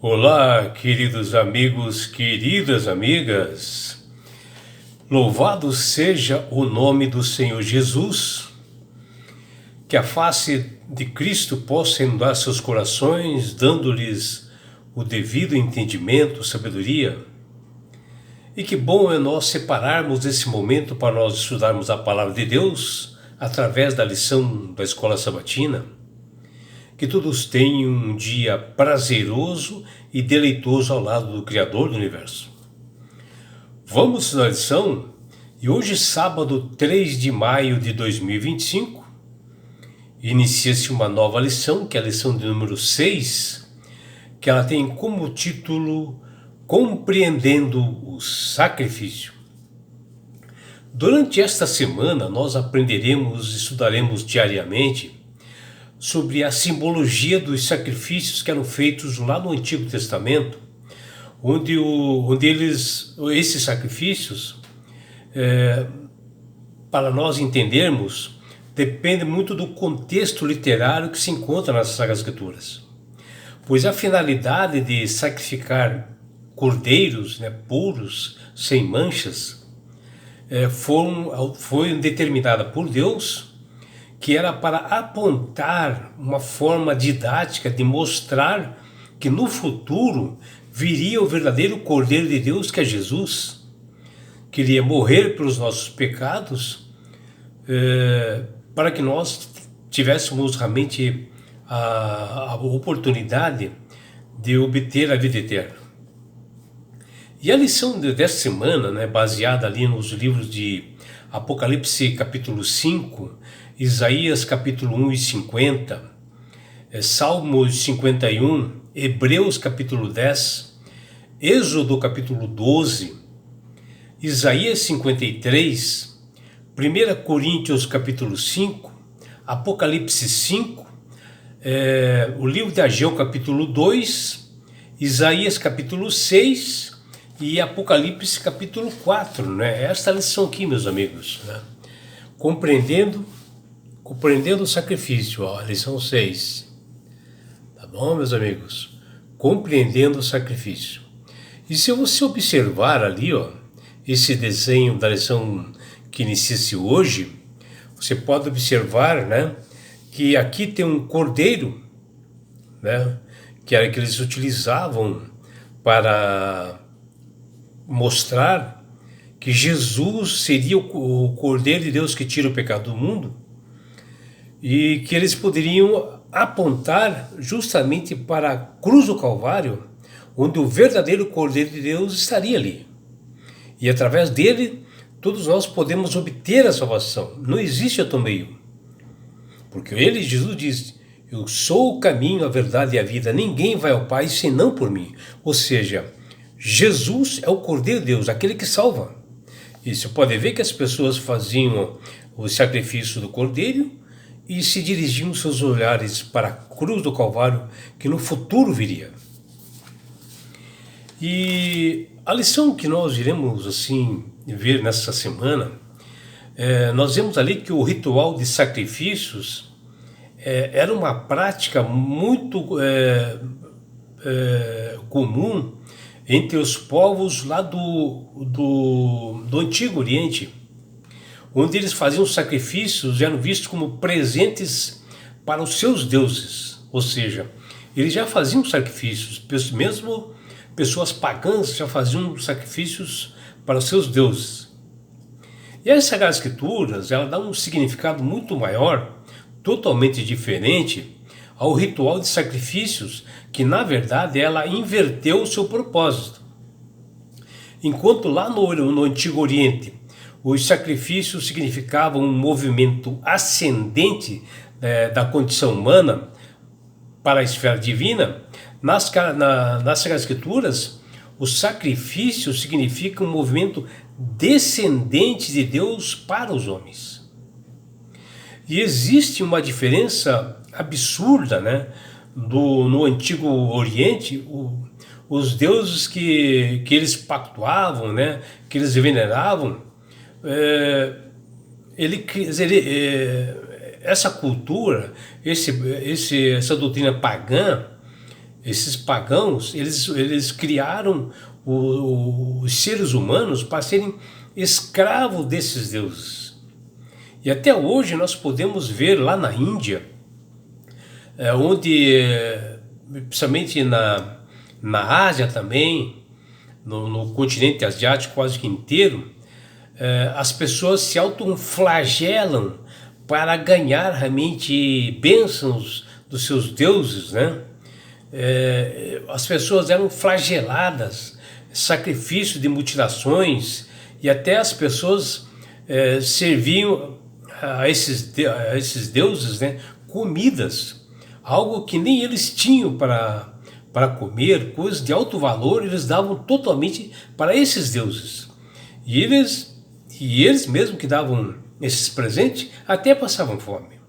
Olá, queridos amigos, queridas amigas. Louvado seja o nome do Senhor Jesus. Que a face de Cristo possa inundar seus corações, dando-lhes o devido entendimento, sabedoria. E que bom é nós separarmos esse momento para nós estudarmos a palavra de Deus através da lição da Escola Sabatina. Que todos tenham um dia prazeroso e deleitoso ao lado do Criador do Universo. Vamos na lição, e hoje, sábado 3 de maio de 2025, inicia-se uma nova lição, que é a lição de número 6, que ela tem como título Compreendendo o Sacrifício. Durante esta semana, nós aprenderemos e estudaremos diariamente sobre a simbologia dos sacrifícios que eram feitos lá no Antigo Testamento, onde esses sacrifícios, para nós entendermos, depende muito do contexto literário que se encontra nas Sagradas Escrituras. Pois a finalidade de sacrificar cordeiros, puros, sem manchas, foi determinada por Deus, que era para apontar uma forma didática de mostrar que no futuro viria o verdadeiro Cordeiro de Deus, que é Jesus, que iria morrer pelos nossos pecados, para que nós tivéssemos realmente a oportunidade de obter a vida eterna. E a lição dessa semana, baseada ali nos livros de Apocalipse capítulo 5, Isaías capítulo 1 e 50, Salmos 51, Hebreus capítulo 10, Êxodo capítulo 12, Isaías 53, 1 Coríntios capítulo 5, Apocalipse 5, o livro de Ageu capítulo 2, Isaías capítulo 6 e Apocalipse capítulo 4. Esta lição aqui, meus amigos, Compreendendo o sacrifício, a lição 6. Tá bom, meus amigos? Compreendendo o sacrifício. E se você observar ali, esse desenho da lição que inicia-se hoje, você pode observar, que aqui tem um cordeiro, que era que eles utilizavam para mostrar que Jesus seria o Cordeiro de Deus que tira o pecado do mundo, e que eles poderiam apontar justamente para a cruz do Calvário, onde o verdadeiro Cordeiro de Deus estaria ali. E através dele, todos nós podemos obter a salvação. Não existe outro meio. Porque Jesus diz: eu sou o caminho, a verdade e a vida. Ninguém vai ao Pai senão por mim. Ou seja, Jesus é o Cordeiro de Deus, aquele que salva. E você pode ver que as pessoas faziam o sacrifício do Cordeiro e se dirigiam seus olhares para a cruz do Calvário, que no futuro viria. E a lição que nós iremos ver nessa semana, nós vemos ali que o ritual de sacrifícios era uma prática muito comum entre os povos lá do Antigo Oriente, onde eles faziam sacrifícios, eram vistos como presentes para os seus deuses. Ou seja, eles já faziam sacrifícios, mesmo pessoas pagãs já faziam sacrifícios para os seus deuses. E as Sagradas Escrituras, ela dá um significado muito maior, totalmente diferente ao ritual de sacrifícios, que na verdade ela inverteu o seu propósito. Enquanto lá no Antigo Oriente os sacrifícios significavam um movimento ascendente da condição humana para a esfera divina, nas Sagradas Escrituras, os sacrifícios significam um movimento descendente de Deus para os homens. E existe uma diferença absurda, no Antigo Oriente, os deuses que eles pactuavam, que eles veneravam, essa cultura, essa doutrina pagã, Esses pagãos, eles criaram os seres humanos para serem escravos desses deuses. E até hoje nós podemos ver lá na Índia, onde, principalmente na Ásia também, no continente asiático quase que inteiro, as pessoas se autoflagelam para ganhar realmente bênçãos dos seus deuses, né? As pessoas eram flageladas, sacrifício de mutilações, e até as pessoas serviam a esses deuses, né, comidas, algo que nem eles tinham para comer, coisas de alto valor, eles davam totalmente para esses deuses. E eles mesmo que davam esses presentes até passavam fome.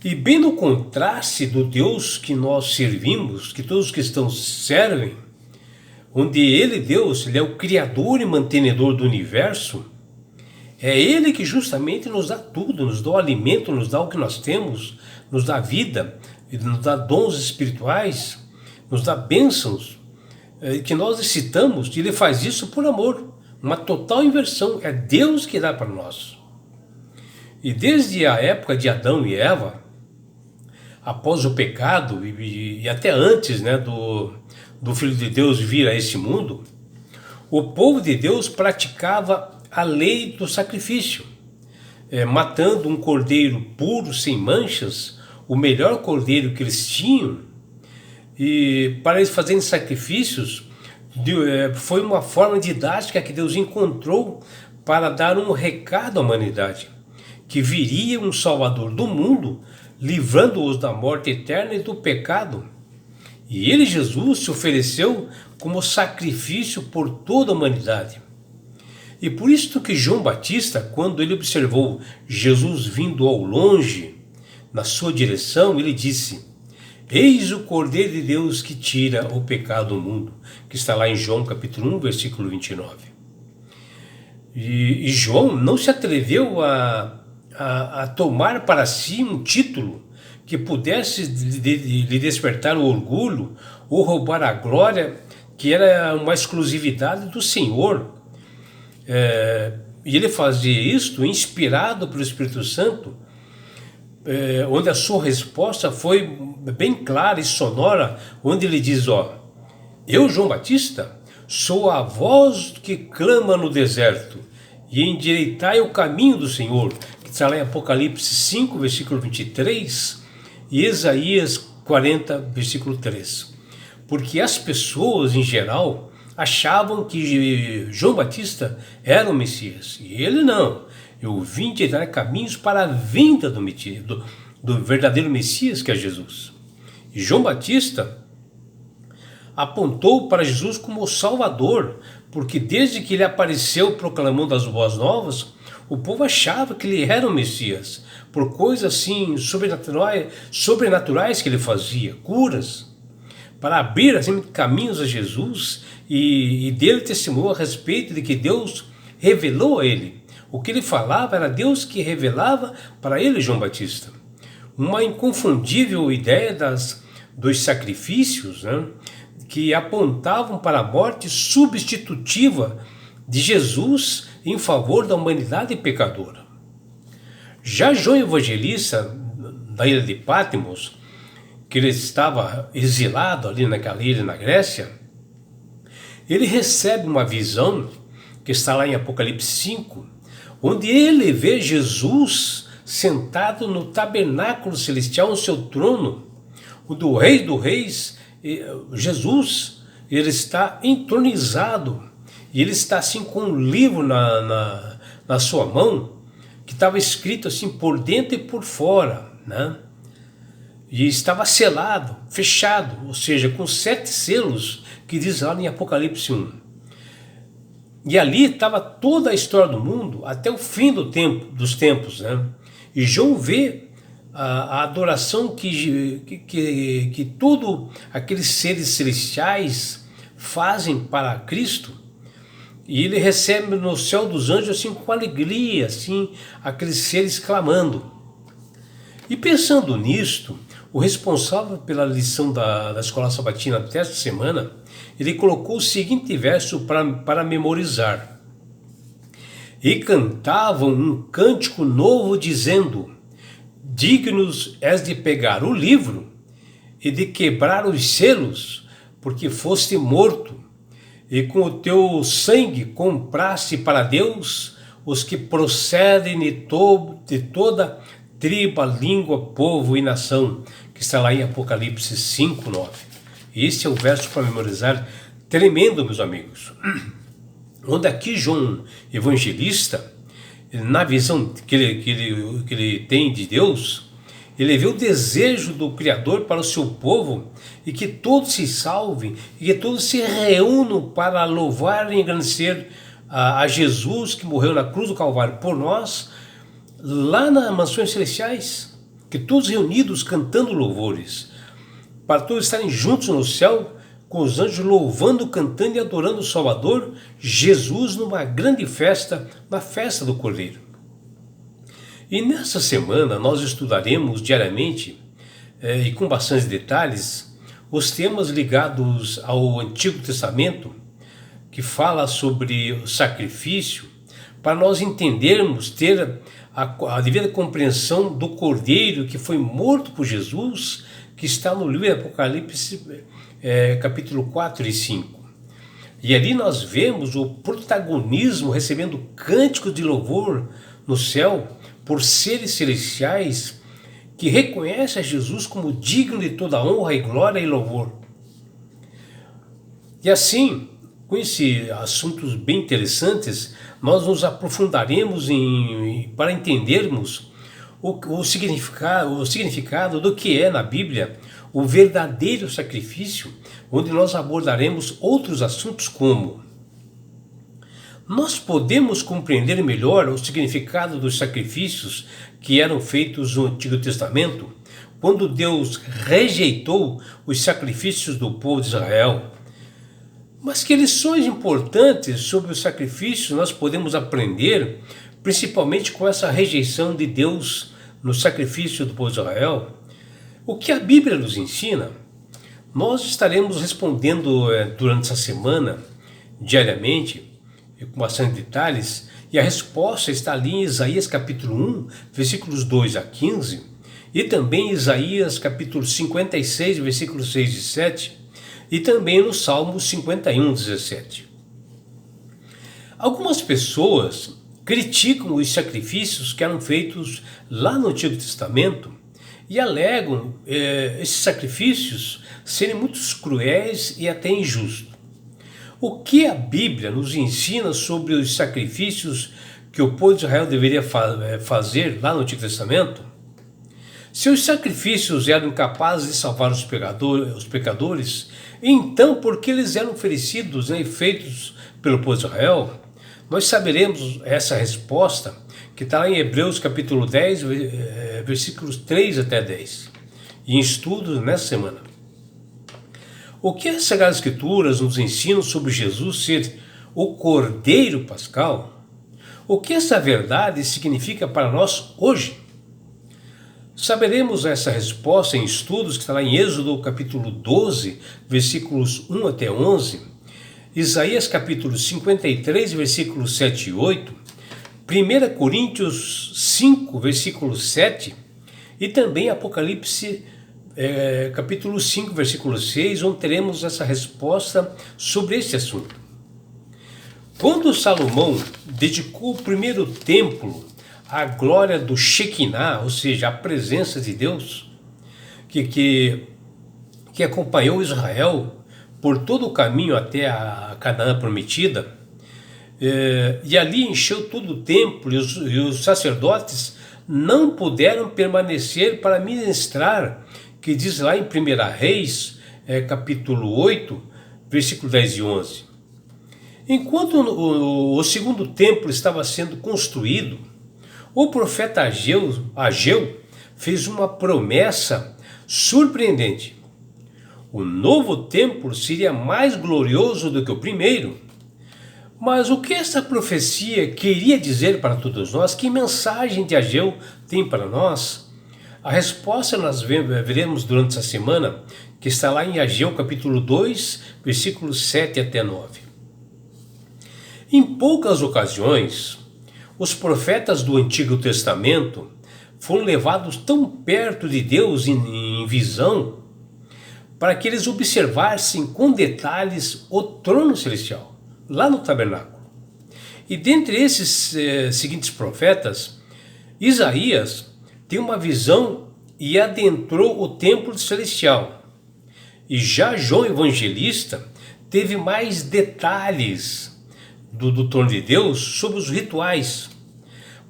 E bem no contraste do Deus que nós servimos, que todos os cristãos servem, onde Ele, Deus, Ele é o Criador e mantenedor do universo, é Ele que justamente nos dá tudo, nos dá o alimento, nos dá o que nós temos, nos dá vida, nos dá dons espirituais, nos dá bênçãos que nós necessitamos, e Ele faz isso por amor, uma total inversão, é Deus que dá para nós. E desde a época de Adão e Eva, após o pecado e até antes, né, do Filho de Deus vir a esse mundo, o povo de Deus praticava a lei do sacrifício, matando um cordeiro puro, sem manchas, o melhor cordeiro que eles tinham, e para eles fazerem sacrifícios, foi uma forma didática que Deus encontrou para dar um recado à humanidade, que viria um Salvador do mundo, livrando-os da morte eterna e do pecado. E ele, Jesus, se ofereceu como sacrifício por toda a humanidade. E por isso que João Batista, quando ele observou Jesus vindo ao longe, na sua direção, ele disse: eis o Cordeiro de Deus que tira o pecado do mundo, que está lá em João capítulo 1, versículo 29. E João não se atreveu a tomar para si um título que pudesse lhe despertar o orgulho ou roubar a glória, que era uma exclusividade do Senhor. E ele fazia isto inspirado pelo Espírito Santo, onde a sua resposta foi bem clara e sonora, onde ele diz: eu, João Batista, sou a voz que clama no deserto, e endireitai o caminho do Senhor, que está lá em Apocalipse 5, versículo 23, e Isaías 40, versículo 3. Porque as pessoas, em geral, achavam que João Batista era o Messias, e ele não. Eu vim endireitar caminhos para a vinda do verdadeiro Messias, que é Jesus. E João Batista apontou para Jesus como o Salvador, porque desde que ele apareceu proclamando as boas novas, o povo achava que ele era o Messias, por coisas assim sobrenaturais que ele fazia, curas, para abrir assim, caminhos a Jesus, e dele testemunhou a respeito de que Deus revelou a ele. O que ele falava era Deus que revelava para ele, João Batista. Uma inconfundível ideia dos sacrifícios, né, que apontavam para a morte substitutiva de Jesus em favor da humanidade pecadora. Já João Evangelista, da ilha de Patmos, que ele estava exilado ali naquela ilha na Grécia, ele recebe uma visão, que está lá em Apocalipse 5, onde ele vê Jesus sentado no tabernáculo celestial, no seu trono, onde o Rei dos Reis, Jesus, ele está entronizado, e ele está assim com um livro na sua mão, que estava escrito assim por dentro e por fora, né? E estava selado, fechado, ou seja, com 7 selos, que diz lá em Apocalipse 1. E ali estava toda a história do mundo, até o fim dos tempos, né? E João vê a adoração que todos aqueles seres celestiais fazem para Cristo, e ele recebe no céu dos anjos assim com alegria, assim, aqueles seres clamando. E pensando nisto, o responsável pela lição da escola sabatina desta semana, ele colocou o seguinte verso para memorizar. E cantavam um cântico novo dizendo: dignos és de pegar o livro e de quebrar os selos, porque foste morto, e com o teu sangue compraste para Deus os que procedem de toda tribo, língua, povo e nação, que está lá em Apocalipse 5:9. Esse é o verso para memorizar, tremendo, meus amigos. Onde aqui João Evangelista, na visão que ele tem de Deus, ele vê o desejo do Criador para o seu povo e que todos se salvem e que todos se reúnam para louvar e engrandecer a Jesus que morreu na cruz do Calvário por nós, lá nas mansões celestiais, que todos reunidos cantando louvores, para todos estarem juntos no céu, com os anjos louvando, cantando e adorando o Salvador, Jesus, numa grande festa, na festa do Cordeiro. E nessa semana nós estudaremos diariamente, e com bastante detalhes, os temas ligados ao Antigo Testamento, que fala sobre o sacrifício, para nós entendermos, ter a devida compreensão do Cordeiro que foi morto por Jesus, que está no livro de Apocalipse, capítulo 4 e 5. E ali nós vemos o protagonismo recebendo cânticos de louvor no céu por seres celestiais que reconhecem a Jesus como digno de toda honra e glória e louvor. E assim, com esses assuntos bem interessantes, nós nos aprofundaremos para entendermos o significado do que é na Bíblia o verdadeiro sacrifício, onde nós abordaremos outros assuntos como: nós podemos compreender melhor o significado dos sacrifícios que eram feitos no Antigo Testamento, quando Deus rejeitou os sacrifícios do povo de Israel. Mas que lições importantes sobre os sacrifícios nós podemos aprender, principalmente com essa rejeição de Deus no sacrifício do povo de Israel? O que a Bíblia nos ensina? Nós estaremos respondendo durante essa semana, diariamente, com bastante detalhes, e a resposta está ali em Isaías capítulo 1, versículos 2 a 15, e também em Isaías capítulo 56, versículos 6 e 7, e também no Salmo 51, 17. Algumas pessoas criticam os sacrifícios que eram feitos lá no Antigo Testamento e alegam esses sacrifícios serem muito cruéis e até injustos. O que a Bíblia nos ensina sobre os sacrifícios que o povo de Israel deveria fazer lá no Antigo Testamento? Se os sacrifícios eram incapazes de salvar os pecadores, então por que eles eram oferecidos e feitos pelo povo de Israel? Nós saberemos essa resposta, que está lá em Hebreus capítulo 10, versículos 3 até 10, e em estudos nessa semana. O que as Sagradas Escrituras nos ensinam sobre Jesus ser o Cordeiro Pascal? O que essa verdade significa para nós hoje? Saberemos essa resposta em estudos que está lá em Êxodo capítulo 12, versículos 1 até 11, Isaías capítulo 53, versículos 7 e 8, 1 Coríntios 5, versículo 7, e também Apocalipse capítulo 5, versículo 6, onde teremos essa resposta sobre este assunto. Quando Salomão dedicou o primeiro templo à glória do Shekinah, ou seja, a presença de Deus, que acompanhou Israel por todo o caminho até a Canaã prometida, e ali encheu todo o templo, e os sacerdotes não puderam permanecer para ministrar, que diz lá em 1 Reis, capítulo 8, versículo 10 e 11. Enquanto o segundo templo estava sendo construído, o profeta Ageu fez uma promessa surpreendente. O novo templo seria mais glorioso do que o primeiro. Mas o que essa profecia queria dizer para todos nós? Que mensagem de Ageu tem para nós? A resposta nós veremos durante essa semana, que está lá em Ageu capítulo 2, versículos 7 até 9. Em poucas ocasiões, os profetas do Antigo Testamento foram levados tão perto de Deus em visão para que eles observassem com detalhes o trono celestial, lá no tabernáculo. E dentre esses seguintes profetas, Isaías tem uma visão e adentrou o templo celestial. E já João Evangelista teve mais detalhes do trono de Deus sobre os rituais.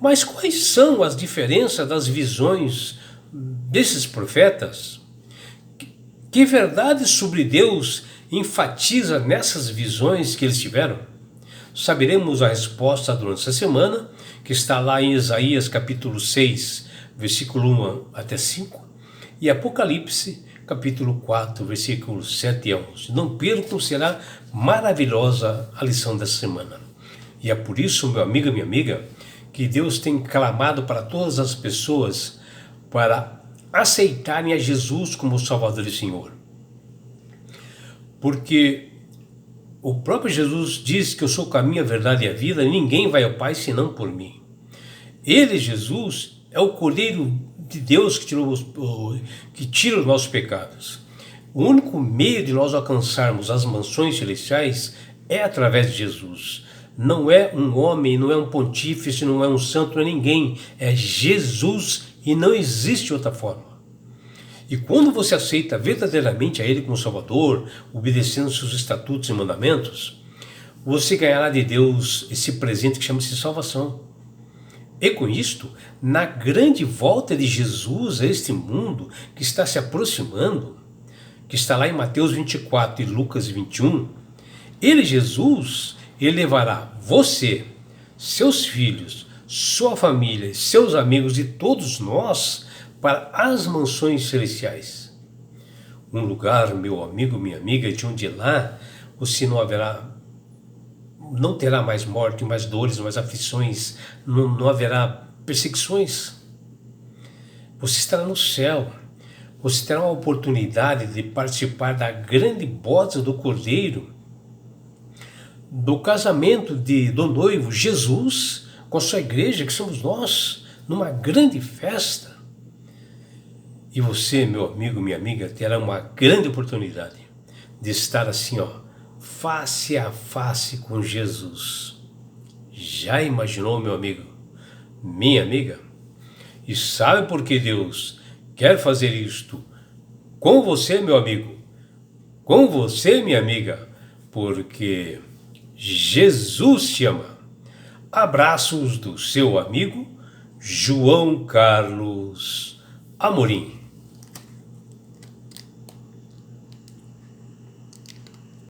Mas quais são as diferenças das visões desses profetas? Que verdades sobre Deus enfatiza nessas visões que eles tiveram? Saberemos a resposta durante essa semana, que está lá em Isaías capítulo 6, versículo 1 até 5, e Apocalipse capítulo 4, versículos 7 a 11. Não percam, será maravilhosa a lição dessa semana. E é por isso, meu amigo e minha amiga, que Deus tem clamado para todas as pessoas para aceitarem a Jesus como Salvador e Senhor. Porque o próprio Jesus diz que eu sou o caminho, a verdade e a vida, e ninguém vai ao Pai senão por mim. Ele, Jesus, é o Cordeiro de Deus que tira os nossos pecados. O único meio de nós alcançarmos as mansões celestiais é através de Jesus. Não é um homem, não é um pontífice, não é um santo, não é ninguém. É Jesus e não existe outra forma. E quando você aceita verdadeiramente a Ele como Salvador, obedecendo seus estatutos e mandamentos, você ganhará de Deus esse presente que chama-se salvação. E com isto, na grande volta de Jesus a este mundo que está se aproximando, que está lá em Mateus 24 e Lucas 21, Ele, Jesus, Ele levará você, seus filhos, sua família, seus amigos e todos nós para as mansões celestiais. Um lugar, meu amigo, minha amiga, de onde lá você não terá mais morte, mais dores, mais aflições, não haverá perseguições. Você estará no céu. Você terá uma oportunidade de participar da grande boda do Cordeiro, do casamento do noivo Jesus com a sua igreja, que somos nós, numa grande festa. E você, meu amigo, minha amiga, terá uma grande oportunidade de estar assim, face a face com Jesus. Já imaginou, meu amigo, minha amiga? E sabe por que Deus quer fazer isto com você, meu amigo? Com você, minha amiga? Porque Jesus te ama. Abraços do seu amigo João Carlos Amorim.